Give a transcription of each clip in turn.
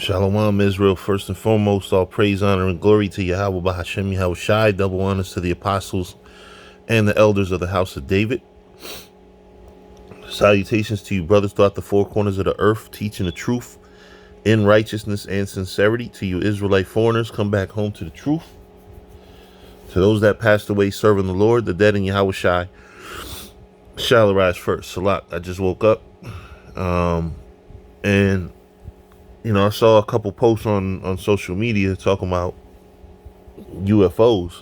Shalom, Israel. First and foremost, all praise, honor, and glory to Yahweh Bahashem Yahweh Shai. Double honors to the apostles and the elders of the house of David. Salutations to you, brothers, throughout the four corners of the earth, teaching the truth in righteousness and sincerity. To you, Israelite foreigners, come back home to the truth. To those that passed away serving the Lord, the dead in Yahweh Shai shall arise first. Salat, I just woke up. And I saw a couple posts on social media talking about UFOs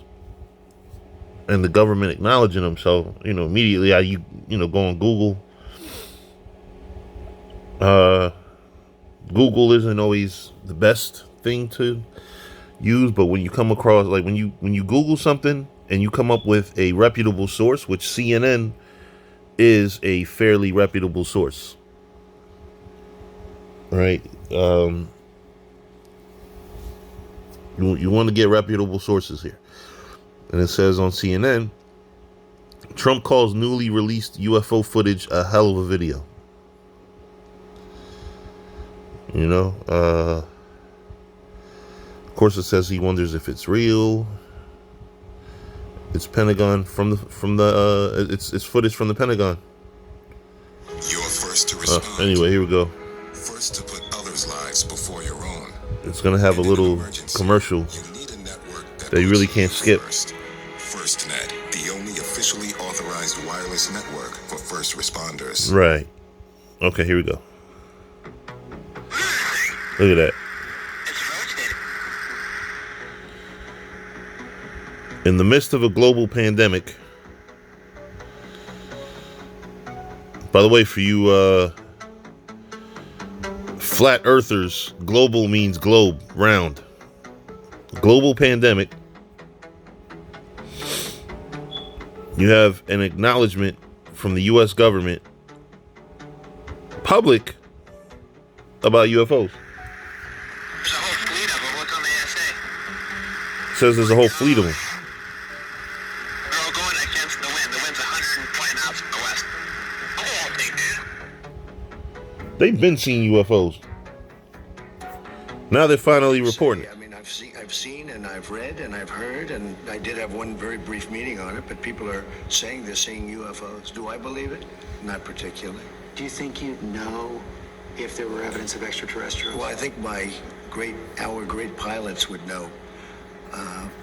and the government acknowledging them. So, immediately I go on Google. Google isn't always the best thing to use, but when you come across, like when you Google something and you come up with a reputable source, which CNN is a fairly reputable source, right? You want to get reputable sources here. And it says on CNN, Trump calls newly released UFO footage a hell of a video. Of course it says he wonders if it's real. It's Pentagon it's footage from the Pentagon. You're first to respond. Anyway, here we go. First to put others' lives before your own. It's gonna have a little commercial that you really can't skip. FirstNet, the only officially authorized wireless network for first responders. Right. Okay, here we go. Look at that. In the midst of a global pandemic. By the way, for you flat earthers, global means globe, round. Global pandemic. You have an acknowledgement from the U.S. government, public, about UFOs. There's a whole fleet of them. What's on the ASA? Says there's a whole fleet of them. They're all going against the wind. The wind's 120 knots from the west. Oh, they do. They've been seeing UFOs. Now they're finally reporting it. I mean, I've seen and I've read and I've heard, and I did have one very brief meeting on it, but people are saying they're seeing UFOs. Do I believe it? Not particularly. Do you think you'd know if there were evidence of extraterrestrials? Well, I think our great pilots would know.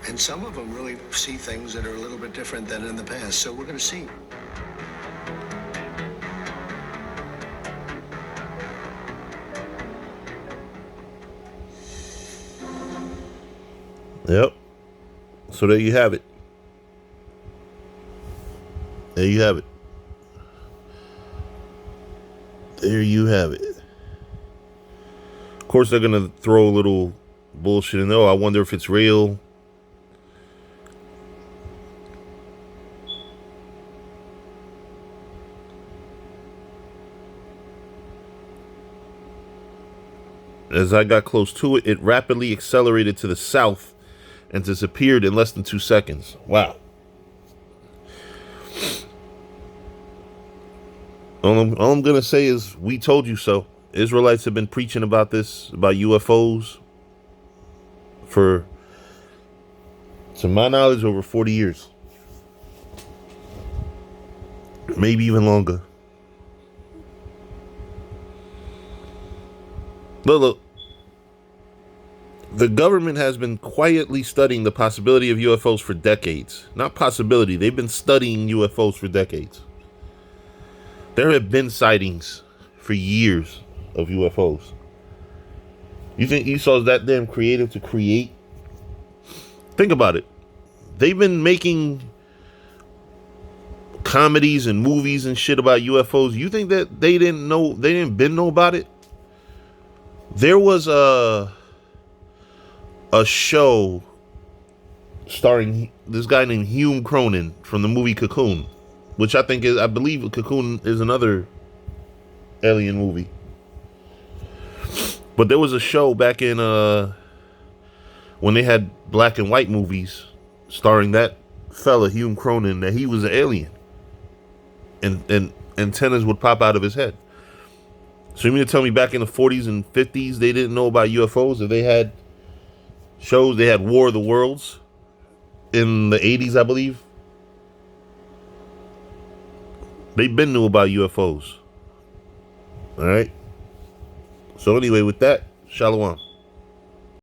And some of them really see things that are a little bit different than in the past, so we're going to see. Yep. So there you have it. There you have it. There you have it. Of course, they're going to throw a little bullshit in there. Oh, I wonder if it's real. As I got close to it, it rapidly accelerated to the south and disappeared in less than 2 seconds. Wow. All I'm going to say is, we told you so. Israelites have been preaching about this, about UFOs, for, to my knowledge, over 40 years. Maybe even longer. Look. The government has been quietly studying the possibility of UFOs for decades. Not possibility, they've been studying UFOs for decades. There have been sightings for years of UFOs. You think Esau's that damn creative to create? Think about it. They've been making comedies and movies and shit about UFOs. You think that they didn't know about it? There was a show starring this guy named Hume Cronin from the movie Cocoon, which I believe Cocoon is another alien movie. But there was a show back in when they had black and white movies starring that fella Hume Cronin, that he was an alien, and antennas would pop out of his head. So you mean to tell me back in the 40s and 50s they didn't know about UFOs? Or they had shows, they had War of the Worlds in the 80s, I believe. They been knew about UFOs. All right. So anyway, with that, shalom.